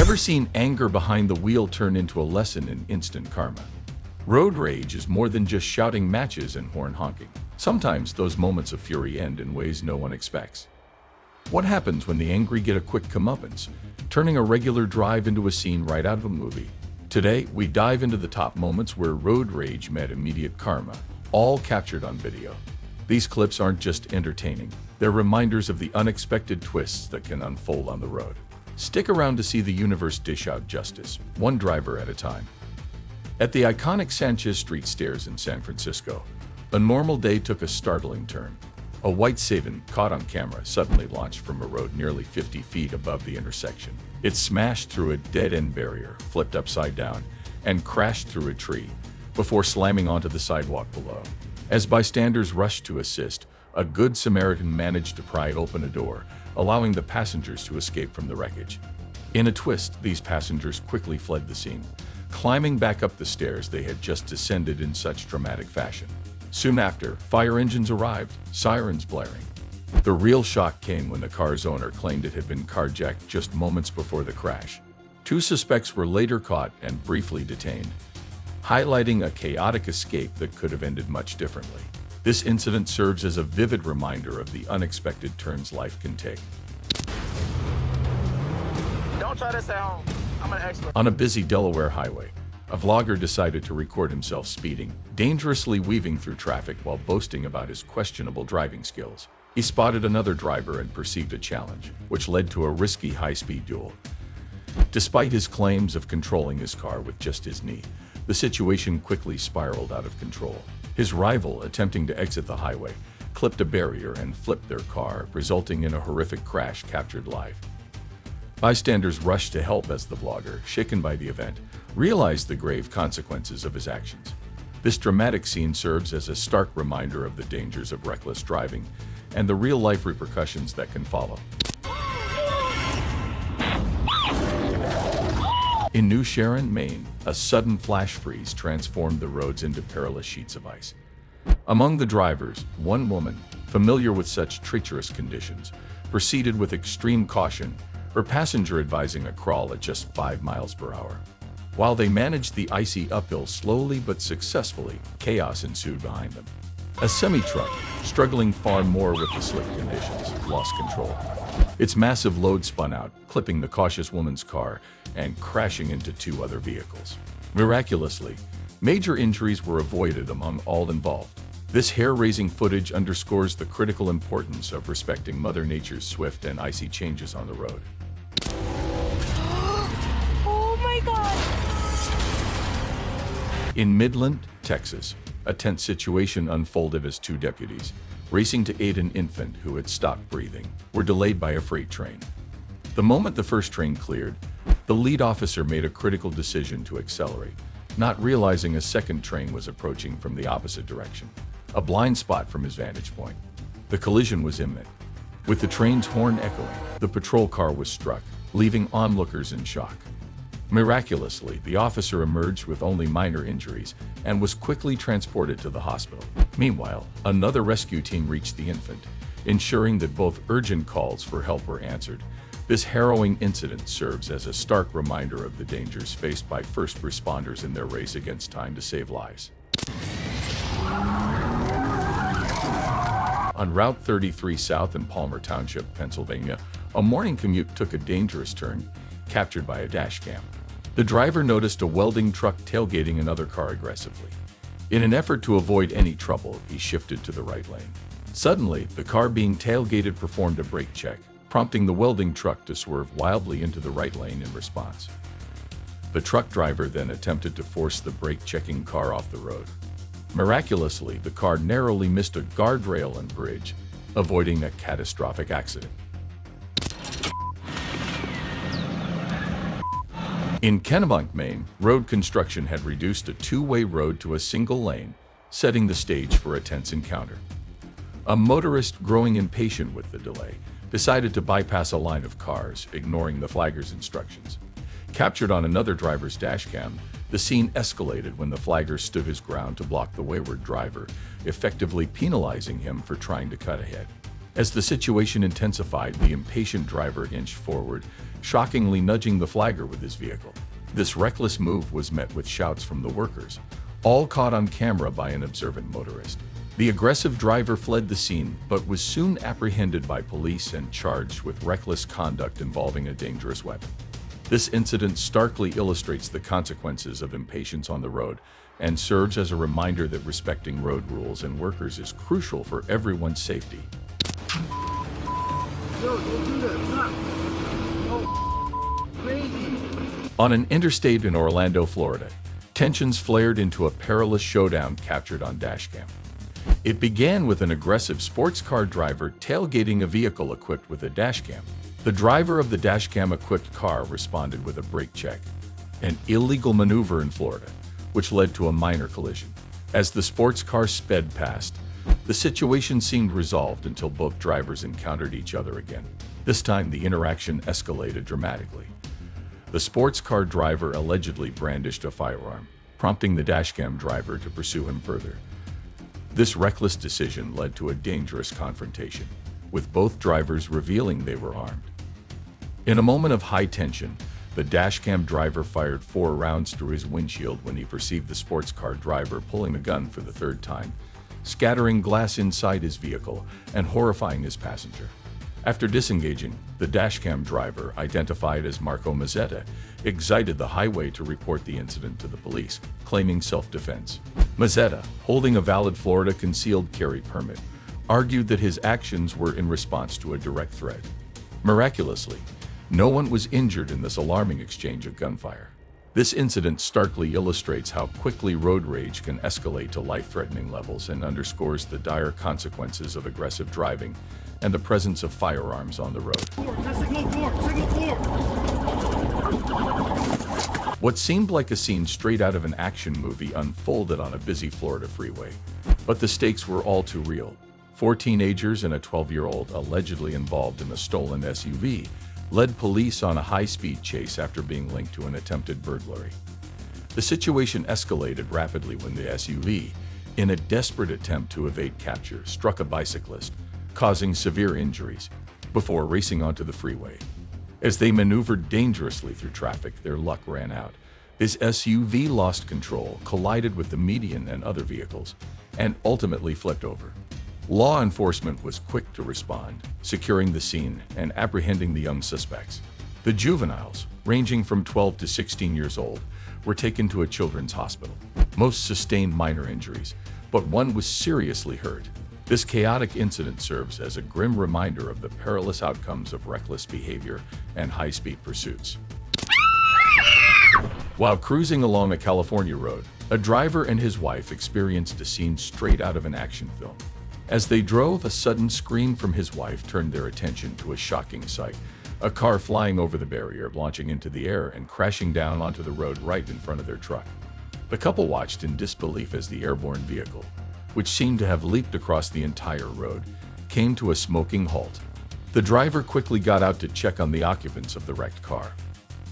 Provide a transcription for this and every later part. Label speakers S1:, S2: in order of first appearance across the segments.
S1: Ever seen anger behind the wheel turn into a lesson in instant karma? Road rage is more than just shouting matches and horn honking. Sometimes those moments of fury end in ways no one expects. What happens when the angry get a quick comeuppance, turning a regular drive into a scene right out of a movie? Today, we dive into the top moments where road rage met immediate karma, all captured on video. These clips aren't just entertaining, they're reminders of the unexpected twists that can unfold on the road. Stick around to see the universe dish out justice, one driver at a time. At the iconic Sanchez Street stairs in San Francisco, a normal day took a startling turn. A white sedan, caught on camera, suddenly launched from a road nearly 50 feet above the intersection. It smashed through a dead-end barrier, flipped upside down, and crashed through a tree, before slamming onto the sidewalk below. As bystanders rushed to assist, a good Samaritan managed to pry open a door, allowing the passengers to escape from the wreckage. In a twist, these passengers quickly fled the scene, climbing back up the stairs they had just descended in such dramatic fashion. Soon after, fire engines arrived, sirens blaring. The real shock came when the car's owner claimed it had been carjacked just moments before the crash. Two suspects were later caught and briefly detained, highlighting a chaotic escape that could have ended much differently. This incident serves as a vivid reminder of the unexpected turns life can take.
S2: Don't try this at home. I'm an expert.
S1: On a busy Delaware highway, a vlogger decided to record himself speeding, dangerously weaving through traffic while boasting about his questionable driving skills. He spotted another driver and perceived a challenge, which led to a risky high-speed duel. Despite his claims of controlling his car with just his knee, the situation quickly spiraled out of control. His rival, attempting to exit the highway, clipped a barrier and flipped their car, resulting in a horrific crash captured live. Bystanders rushed to help as the vlogger, shaken by the event, realized the grave consequences of his actions. This dramatic scene serves as a stark reminder of the dangers of reckless driving and the real-life repercussions that can follow. In New Sharon, Maine, a sudden flash freeze transformed the roads into perilous sheets of ice. Among the drivers, one woman, familiar with such treacherous conditions, proceeded with extreme caution, her passenger advising a crawl at just 5 miles per hour. While they managed the icy uphill slowly but successfully, chaos ensued behind them. A semi-truck, struggling far more with the slick conditions, lost control. Its massive load spun out, clipping the cautious woman's car and crashing into 2 other vehicles. Miraculously, major injuries were avoided among all involved. This hair-raising footage underscores the critical importance of respecting Mother Nature's swift and icy changes on the road.
S3: Oh my God!
S1: In Midland, Texas, a tense situation unfolded as 2 deputies, racing to aid an infant who had stopped breathing, were delayed by a freight train. The moment the first train cleared, the lead officer made a critical decision to accelerate, not realizing a second train was approaching from the opposite direction, a blind spot from his vantage point. The collision was imminent. With the train's horn echoing, the patrol car was struck, leaving onlookers in shock. Miraculously, the officer emerged with only minor injuries and was quickly transported to the hospital. Meanwhile, another rescue team reached the infant, ensuring that both urgent calls for help were answered. This harrowing incident serves as a stark reminder of the dangers faced by first responders in their race against time to save lives. On Route 33 south in Palmer Township, Pennsylvania, a morning commute took a dangerous turn, captured by a dash cam. The driver noticed a welding truck tailgating another car aggressively. In an effort to avoid any trouble, he shifted to the right lane. Suddenly, the car being tailgated performed a brake check, prompting the welding truck to swerve wildly into the right lane in response. The truck driver then attempted to force the brake-checking car off the road. Miraculously, the car narrowly missed a guardrail and bridge, avoiding a catastrophic accident. In Kennebunk, Maine, road construction had reduced a 2-way road to a single lane, setting the stage for a tense encounter. A motorist, growing impatient with the delay, decided to bypass a line of cars, ignoring the flagger's instructions. Captured on another driver's dashcam, the scene escalated when the flagger stood his ground to block the wayward driver, effectively penalizing him for trying to cut ahead. As the situation intensified, the impatient driver inched forward, shockingly nudging the flagger with his vehicle. This reckless move was met with shouts from the workers, all caught on camera by an observant motorist. The aggressive driver fled the scene, but was soon apprehended by police and charged with reckless conduct involving a dangerous weapon. This incident starkly illustrates the consequences of impatience on the road and serves as a reminder that respecting road rules and workers is crucial for everyone's safety.
S4: Yo, don't do that. Stop. Oh, crazy.
S1: On an interstate in Orlando, Florida, tensions flared into a perilous showdown captured on dashcam. It began with an aggressive sports car driver tailgating a vehicle equipped with a dashcam. The driver of the dashcam-equipped car responded with a brake check, an illegal maneuver in Florida, which led to a minor collision. As the sports car sped past, the situation seemed resolved until both drivers encountered each other again. This time, the interaction escalated dramatically. The sports car driver allegedly brandished a firearm, prompting the dashcam driver to pursue him further. This reckless decision led to a dangerous confrontation, with both drivers revealing they were armed. In a moment of high tension, the dashcam driver fired 4 rounds through his windshield when he perceived the sports car driver pulling the gun for the 3rd time, scattering glass inside his vehicle and horrifying his passenger. After disengaging, the dashcam driver, identified as Marco Mazzetta, exited the highway to report the incident to the police, claiming self-defense. Mazzetta, holding a valid Florida concealed carry permit, argued that his actions were in response to a direct threat. Miraculously, no one was injured in this alarming exchange of gunfire. This incident starkly illustrates how quickly road rage can escalate to life-threatening levels and underscores the dire consequences of aggressive driving and the presence of firearms on the road. What seemed like a scene straight out of an action movie unfolded on a busy Florida freeway, but the stakes were all too real. 4 teenagers and a 12-year-old, allegedly involved in a stolen SUV, led police on a high-speed chase after being linked to an attempted burglary. The situation escalated rapidly when the SUV, in a desperate attempt to evade capture, struck a bicyclist, causing severe injuries, before racing onto the freeway. As they maneuvered dangerously through traffic, their luck ran out. This SUV lost control, collided with the median and other vehicles, and ultimately flipped over. Law enforcement was quick to respond, securing the scene and apprehending the young suspects. The juveniles, ranging from 12 to 16 years old, were taken to a children's hospital. Most sustained minor injuries, but one was seriously hurt. This chaotic incident serves as a grim reminder of the perilous outcomes of reckless behavior and high-speed pursuits. While cruising along a California road, a driver and his wife experienced a scene straight out of an action film. As they drove, a sudden scream from his wife turned their attention to a shocking sight: a car flying over the barrier, launching into the air and crashing down onto the road right in front of their truck. The couple watched in disbelief as the airborne vehicle, which seemed to have leaped across the entire road, came to a smoking halt. The driver quickly got out to check on the occupants of the wrecked car.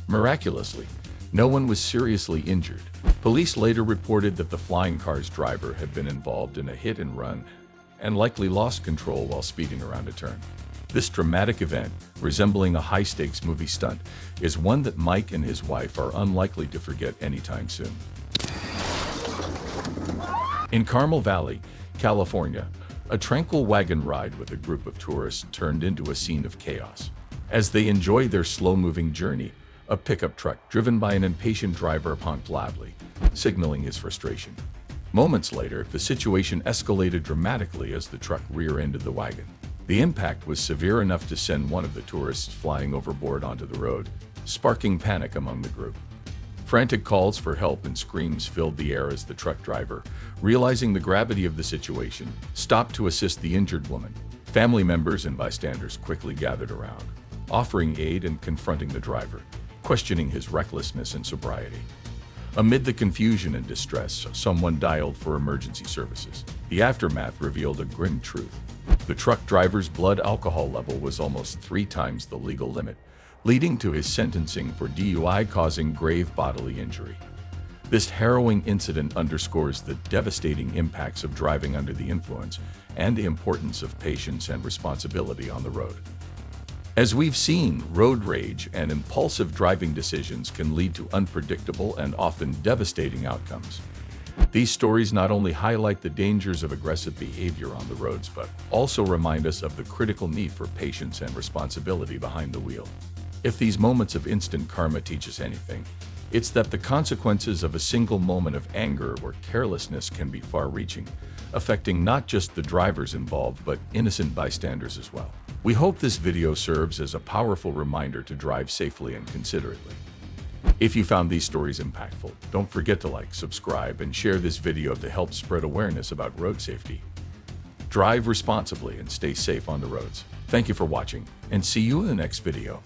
S1: Miraculously, no one was seriously injured. Police later reported that the flying car's driver had been involved in a hit-and-run and likely lost control while speeding around a turn. This dramatic event, resembling a high-stakes movie stunt, is one that Mike and his wife are unlikely to forget anytime soon. In Carmel Valley, California, a tranquil wagon ride with a group of tourists turned into a scene of chaos. As they enjoyed their slow-moving journey, a pickup truck driven by an impatient driver honked loudly, signaling his frustration. Moments later, the situation escalated dramatically as the truck rear-ended the wagon. The impact was severe enough to send one of the tourists flying overboard onto the road, sparking panic among the group. Frantic calls for help and screams filled the air as the truck driver, realizing the gravity of the situation, stopped to assist the injured woman. Family members and bystanders quickly gathered around, offering aid and confronting the driver, questioning his recklessness and sobriety. Amid the confusion and distress, someone dialed for emergency services. The aftermath revealed a grim truth. The truck driver's blood alcohol level was almost 3 times the legal limit, leading to his sentencing for DUI causing grave bodily injury. This harrowing incident underscores the devastating impacts of driving under the influence and the importance of patience and responsibility on the road. As we've seen, road rage and impulsive driving decisions can lead to unpredictable and often devastating outcomes. These stories not only highlight the dangers of aggressive behavior on the roads, but also remind us of the critical need for patience and responsibility behind the wheel. If these moments of instant karma teach us anything, it's that the consequences of a single moment of anger or carelessness can be far-reaching, affecting not just the drivers involved, but innocent bystanders as well. We hope this video serves as a powerful reminder to drive safely and considerately. If you found these stories impactful, don't forget to like, subscribe, and share this video to help spread awareness about road safety. Drive responsibly and stay safe on the roads. Thank you for watching, and see you in the next video.